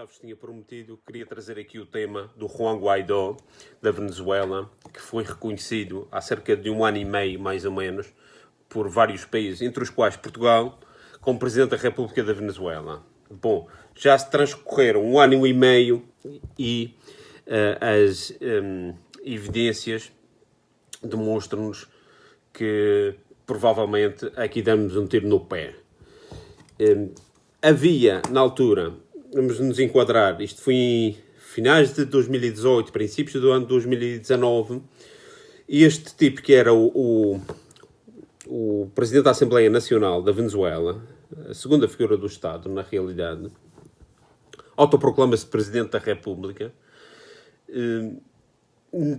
vos tinha prometido, queria trazer aqui o tema do Juan Guaidó, da Venezuela, que foi reconhecido há cerca de 1 ano e meio, mais ou menos, por vários países, entre os quais Portugal, como Presidente da República da Venezuela. Bom, já se transcorreram 1 ano e meio e as evidências demonstram-nos que provavelmente aqui damos um tiro no pé. Havia, na altura, vamos nos enquadrar, isto foi em finais de 2018, princípios do ano de 2019, e este tipo que era o Presidente da Assembleia Nacional da Venezuela, a segunda figura do Estado, na realidade, autoproclama-se Presidente da República,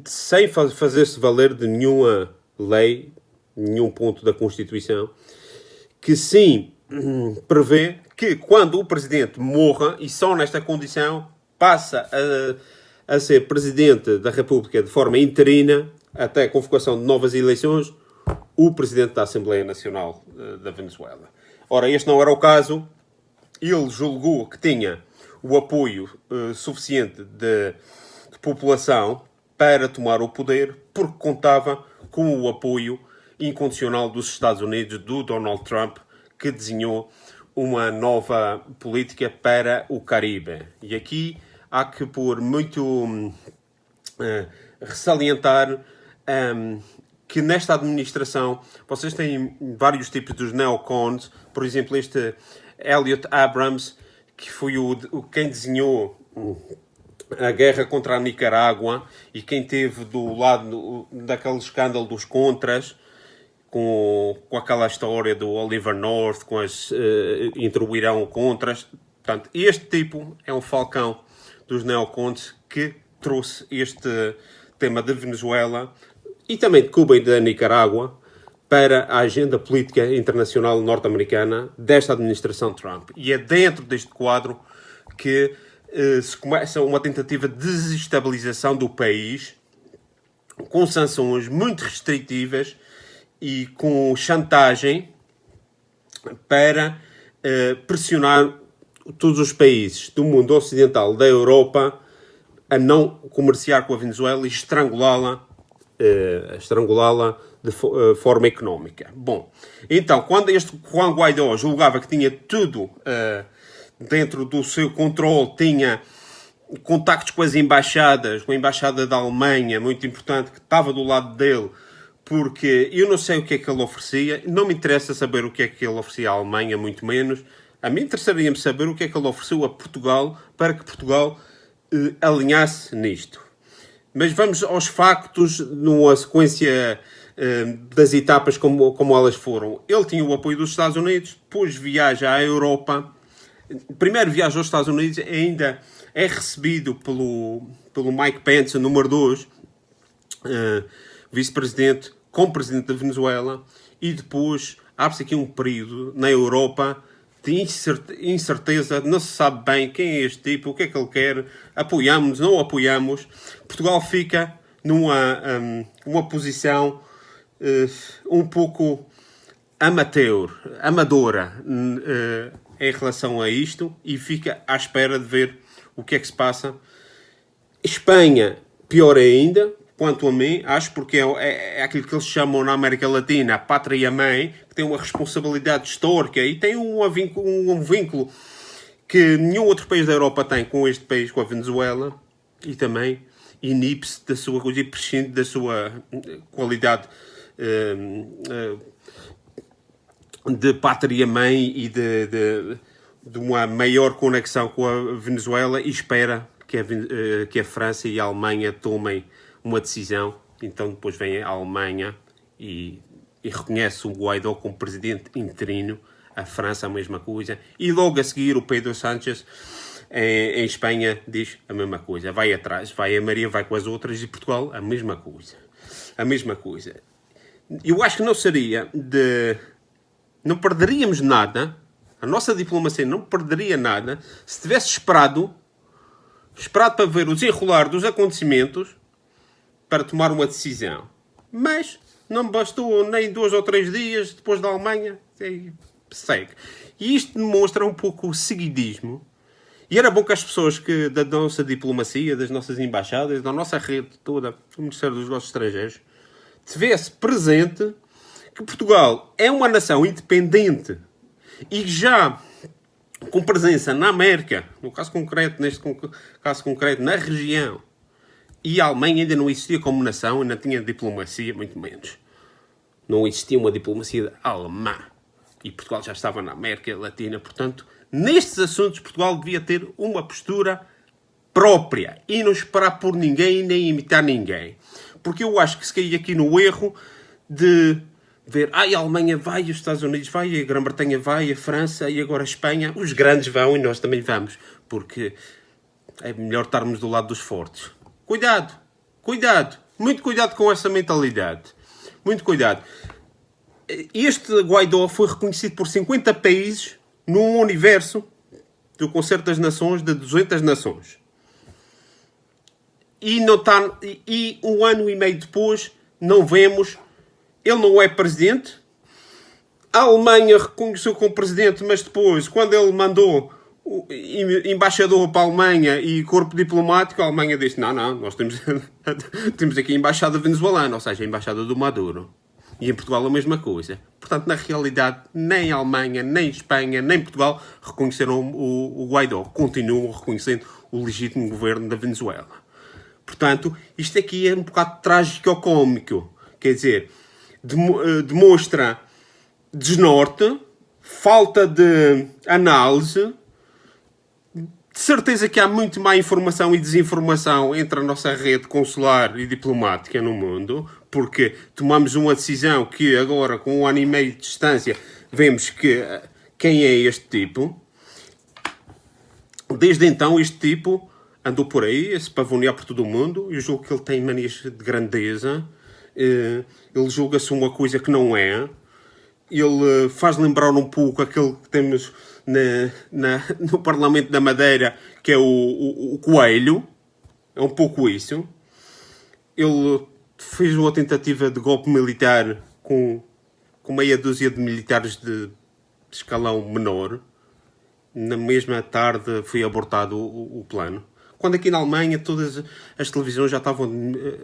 sem fazer-se valer de nenhuma lei, nenhum ponto da Constituição, que sim prevê que quando o Presidente morra, e só nesta condição, passa a ser Presidente da República de forma interina, até a convocação de novas eleições, o Presidente da Assembleia Nacional da Venezuela. Ora, este não era o caso. Ele julgou que tinha o apoio suficiente de população para tomar o poder, porque contava com o apoio incondicional dos Estados Unidos, do Donald Trump, que desenhou uma nova política para o Caribe. E aqui há que pôr muito ressalientar que nesta administração vocês têm vários tipos dos neocons, por exemplo, este Elliot Abrams, que foi quem desenhou a guerra contra a Nicarágua e quem teve do lado daquele escândalo dos contras, com aquela história do Oliver North, com as introduirão contras. Portanto, este tipo é um falcão dos neocons que trouxe este tema de Venezuela e também de Cuba e da Nicarágua para a agenda política internacional norte-americana desta administração Trump. E é dentro deste quadro que se começa uma tentativa de desestabilização do país, com sanções muito restritivas e com chantagem para pressionar todos os países do mundo ocidental, da Europa, a não comerciar com a Venezuela e estrangulá-la de forma económica. Bom, então, quando este Juan Guaidó julgava que tinha tudo dentro do seu controle, tinha contactos com as embaixadas, com a embaixada da Alemanha, muito importante, que estava do lado dele, porque eu não sei o que é que ele oferecia, não me interessa saber o que é que ele oferecia à Alemanha, muito menos. A mim interessaria-me saber o que é que ele ofereceu a Portugal para que Portugal alinhasse nisto. Mas vamos aos factos, numa sequência das etapas como elas foram. Ele tinha o apoio dos Estados Unidos, depois viaja à Europa. Primeiro viaja aos Estados Unidos, ainda é recebido pelo Mike Pence, número 2, vice-presidente, como presidente da Venezuela, e depois abre-se aqui um período na Europa de incerteza, não se sabe bem quem é este tipo, o que é que ele quer, apoiamos, não apoiamos. Portugal fica numa posição um pouco amadora em relação a isto e fica à espera de ver o que é que se passa. Espanha, pior ainda, quanto a mim, acho, porque é aquilo que eles chamam na América Latina a pátria-mãe, que tem uma responsabilidade histórica e tem um vínculo que nenhum outro país da Europa tem com este país, com a Venezuela, e também inibe-se da sua coisa e prescinde da sua qualidade de pátria-mãe e de uma maior conexão com a Venezuela e espera que a França e a Alemanha tomem uma decisão. Então depois vem a Alemanha e reconhece o Guaidó como presidente interino, a França a mesma coisa, e logo a seguir o Pedro Sánchez em Espanha diz a mesma coisa, vai atrás, vai a Maria, vai com as outras, e Portugal a mesma coisa. Eu acho que não perderíamos nada, a nossa diplomacia não perderia nada se tivesse esperado para ver o desenrolar dos acontecimentos para tomar uma decisão. Mas não bastou nem 2 ou 3 dias depois da Alemanha, segue. E isto demonstra um pouco o seguidismo E era bom que as pessoas da nossa diplomacia, das nossas embaixadas, da nossa rede toda, do Ministério dos Negócios Estrangeiros, tivesse presente que Portugal é uma nação independente e já com presença na América, no caso concreto, neste caso concreto, na região, e a Alemanha ainda não existia como nação, ainda tinha diplomacia, muito menos. Não existia uma diplomacia alemã. E Portugal já estava na América Latina. Portanto, nestes assuntos, Portugal devia ter uma postura própria. E não esperar por ninguém, nem imitar ninguém. Porque eu acho que se caí aqui no erro de ver, a Alemanha vai, os Estados Unidos vai, a Grã-Bretanha vai, a França e agora a Espanha. Os grandes vão e nós também vamos. Porque é melhor estarmos do lado dos fortes. Cuidado, cuidado, muito cuidado com essa mentalidade. Muito cuidado. Este Guaidó foi reconhecido por 50 países num universo do Concerto das Nações de 200 nações. E um ano e meio depois não vemos, ele não é presidente. A Alemanha reconheceu como presidente, mas depois, quando ele mandou embaixador para a Alemanha e corpo diplomático, a Alemanha disse, não, nós temos aqui a embaixada venezuelana, ou seja, a embaixada do Maduro. E em Portugal a mesma coisa. Portanto, na realidade, nem a Alemanha, nem a Espanha, nem Portugal reconheceram o Guaidó. Continuam reconhecendo o legítimo governo da Venezuela. Portanto, isto aqui é um bocado trágico-cómico. Quer dizer, demonstra desnorte, falta de análise. De certeza que há muito má informação e desinformação entre a nossa rede consular e diplomática no mundo, porque tomamos uma decisão que agora, com um ano e meio de distância, vemos quem é este tipo. Desde então, este tipo andou por aí a se pavonear por todo o mundo. Eu julgo que ele tem manias de grandeza. Ele julga-se uma coisa que não é. Ele faz lembrar um pouco aquele que temos no Parlamento da Madeira, que é o Coelho. É um pouco isso. Ele fez uma tentativa de golpe militar com meia dúzia de militares de escalão menor. Na mesma tarde foi abortado o plano. Quando aqui na Alemanha todas as televisões já estavam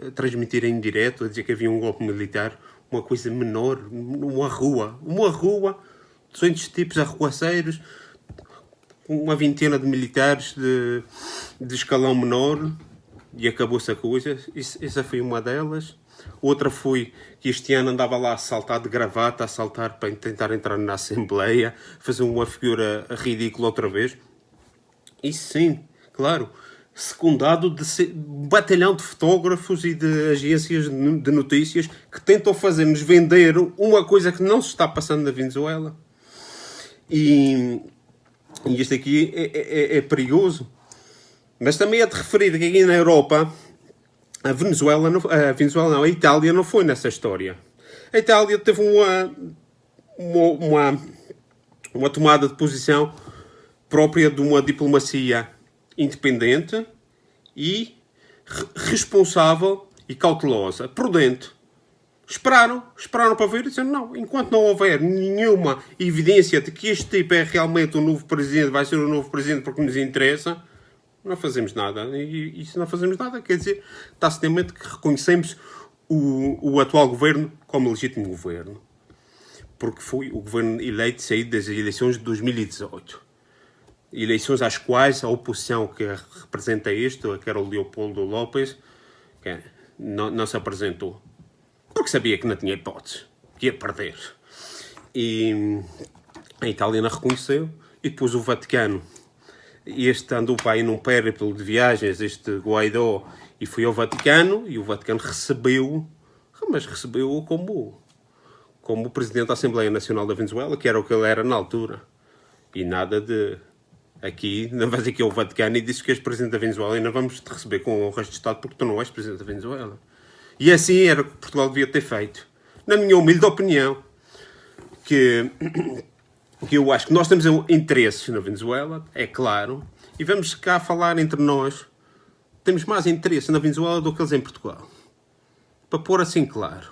a transmitir em direto, a dizer que havia um golpe militar, uma coisa menor, uma rua, 200 tipos arruaceiros, uma vintena de militares de escalão menor, e acabou-se a coisa. Essa foi uma delas. Outra foi que este ano andava lá a saltar de gravata, a saltar para tentar entrar na Assembleia, fazer uma figura ridícula outra vez. Isso sim, claro, secundado de batalhão de fotógrafos e de agências de notícias que tentam fazer-nos vender uma coisa que não se está passando na Venezuela. E isto aqui é perigoso. Mas também é de referir que aqui na Europa a Itália não foi nessa história. A Itália teve uma tomada de posição própria de uma diplomacia independente e responsável e cautelosa, prudente. Esperaram para ver e disseram, não, enquanto não houver nenhuma evidência de que este tipo é realmente o novo presidente, vai ser o novo presidente porque nos interessa, não fazemos nada. E se não fazemos nada, quer dizer, está-se em mente que reconhecemos o atual governo como legítimo governo. Porque foi o governo eleito saído das eleições de 2018. Eleições às quais a oposição que representa isto, que era o Leopoldo López, não se apresentou. Porque sabia que não tinha hipótese, que ia perder. E a Itália não reconheceu. E depois o Vaticano. Este andou para aí num périplo de viagens, este Guaidó, e foi ao Vaticano, e o Vaticano recebeu-o como presidente da Assembleia Nacional da Venezuela, que era o que ele era na altura. E nada de... Aqui, não vais aqui ao Vaticano e dizes que és presidente da Venezuela e não vamos te receber com honras de Estado porque tu não és presidente da Venezuela. E assim era o que Portugal devia ter feito. Na minha humilde opinião, que eu acho que nós temos interesses na Venezuela, é claro, e vamos cá falar entre nós, temos mais interesse na Venezuela do que eles em Portugal. Para pôr assim claro.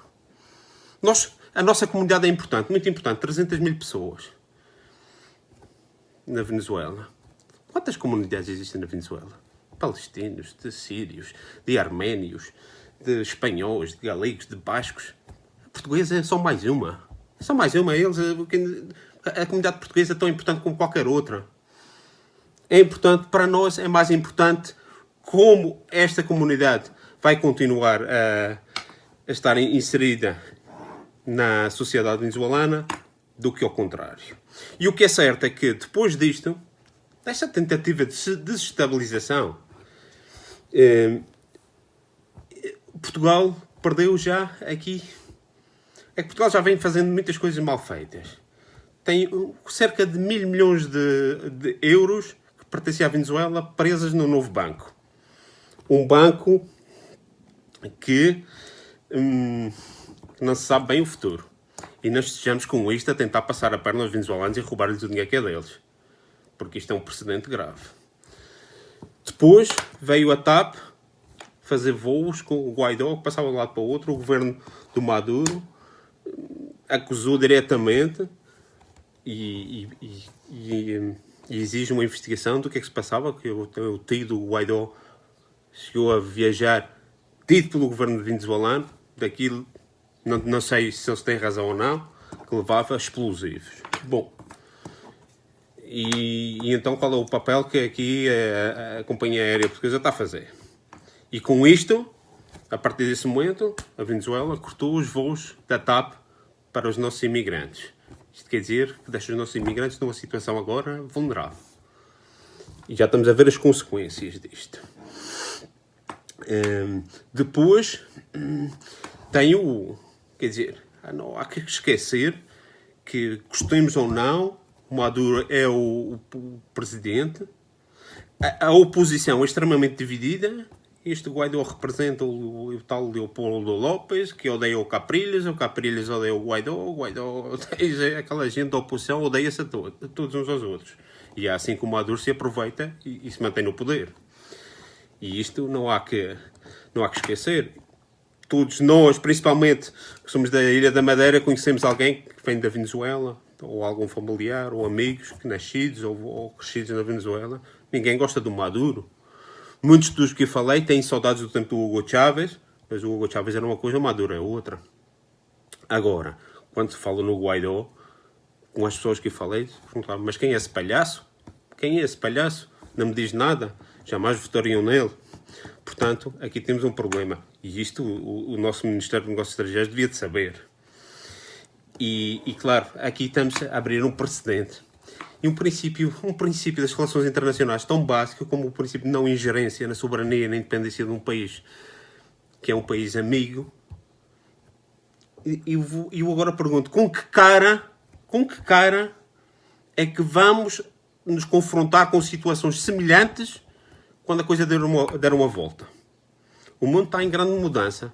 A nossa comunidade é importante, muito importante, 300 mil pessoas na Venezuela. Quantas comunidades existem na Venezuela? Palestinos, de sírios, de arménios, de espanhóis, de galegos, de bascos. A portuguesa é só mais uma. É só mais uma. A comunidade portuguesa é tão importante como qualquer outra. É importante, para nós, é mais importante como esta comunidade vai continuar a estar inserida na sociedade venezuelana do que ao contrário. E o que é certo é que, depois disto, desta tentativa de desestabilização, Portugal perdeu já aqui. É que Portugal já vem fazendo muitas coisas mal feitas. Tem cerca de 1.000 milhões de euros que pertencem à Venezuela presas no novo banco. Um banco que não se sabe bem o futuro. E nós estejamos com isto a tentar passar a perna aos venezuelanos e roubar-lhes o dinheiro que é deles. Porque isto é um precedente grave. Depois veio a TAP fazer voos com o Guaidó, que passava de um lado para o outro. O governo do Maduro acusou diretamente e exige uma investigação do que é que se passava, que o tio do Guaidó chegou a viajar dito pelo governo venezuelano, daquilo, não sei se eles têm razão ou não, que levava explosivos. Bom, e então qual é o papel que aqui a Companhia Aérea Portuguesa está a fazer? E com isto, a partir desse momento, a Venezuela cortou os voos da TAP para os nossos imigrantes. Isto quer dizer que deixa os nossos imigrantes numa situação agora vulnerável. E já estamos a ver as consequências disto. Depois, tem o... Quer dizer, não há que esquecer que, gostemos ou não, o Maduro é o presidente. A oposição é extremamente dividida. Este Guaidó representa o tal Leopoldo López, que odeia o Capriles odeia o Guaidó odeia aquela gente da oposição, odeia-se a todos uns aos outros. E é assim que o Maduro se aproveita e se mantém no poder. E isto não há que esquecer. Todos nós, principalmente, que somos da Ilha da Madeira, conhecemos alguém que vem da Venezuela, ou algum familiar, ou amigos que nascidos ou crescidos na Venezuela. Ninguém gosta do Maduro. Muitos dos que eu falei têm saudades do tempo do Hugo Chávez, mas o Hugo Chávez era uma coisa, o Maduro é outra. Agora, quando se fala no Guaidó, com as pessoas que eu falei, perguntavam, mas quem é esse palhaço? Quem é esse palhaço? Não me diz nada. Jamais votariam nele. Portanto, aqui temos um problema. E isto o nosso Ministério dos Negócios Estrangeiros devia de saber. E claro, aqui estamos a abrir um precedente. E um princípio das relações internacionais tão básico como o princípio de não ingerência na soberania e na independência de um país, que é um país amigo. E eu agora pergunto, com que cara é que vamos nos confrontar com situações semelhantes quando a coisa der uma volta? O mundo está em grande mudança.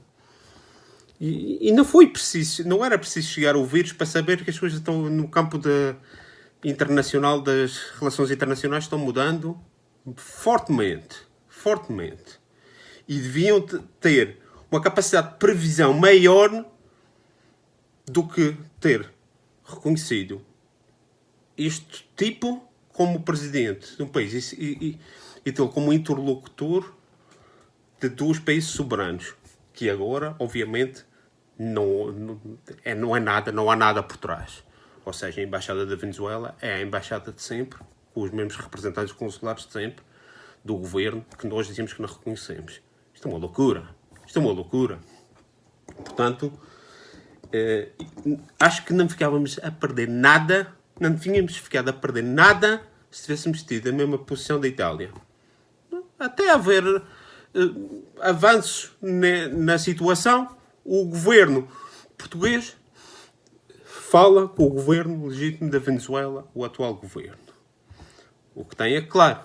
E não era preciso chegar ao vírus para saber que as coisas estão no campo internacional, das relações internacionais, estão mudando fortemente. E deviam ter uma capacidade de previsão maior do que ter reconhecido este tipo como presidente de um país e tê-lo como interlocutor de dois países soberanos, que agora, obviamente, não é nada, não há nada por trás. Ou seja, a Embaixada da Venezuela é a embaixada de sempre, com os mesmos representantes consulares de sempre, do governo, que nós dizemos que não reconhecemos. Isto é uma loucura. Portanto, acho que não ficávamos a perder nada, não tínhamos ficado a perder nada se tivéssemos tido a mesma posição da Itália. Até haver avanços na situação, o governo português fala com o governo legítimo da Venezuela, o atual governo. O que tem é claro,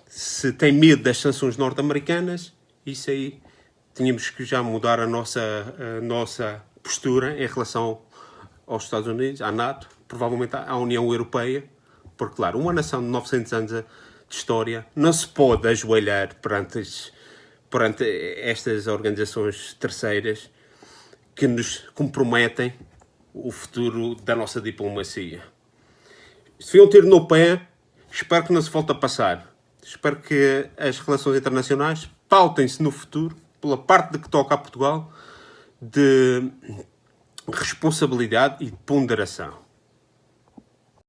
se tem medo das sanções norte-americanas, isso aí tínhamos que já mudar a nossa postura em relação aos Estados Unidos, à NATO, provavelmente à União Europeia, porque, claro, uma nação de 900 anos de história não se pode ajoelhar perante estas organizações terceiras que nos comprometem o futuro da nossa diplomacia. Se deviam ter no pé Espero que não se volte a passar. Espero que as relações internacionais pautem-se no futuro, pela parte de que toca a Portugal, de responsabilidade e de ponderação.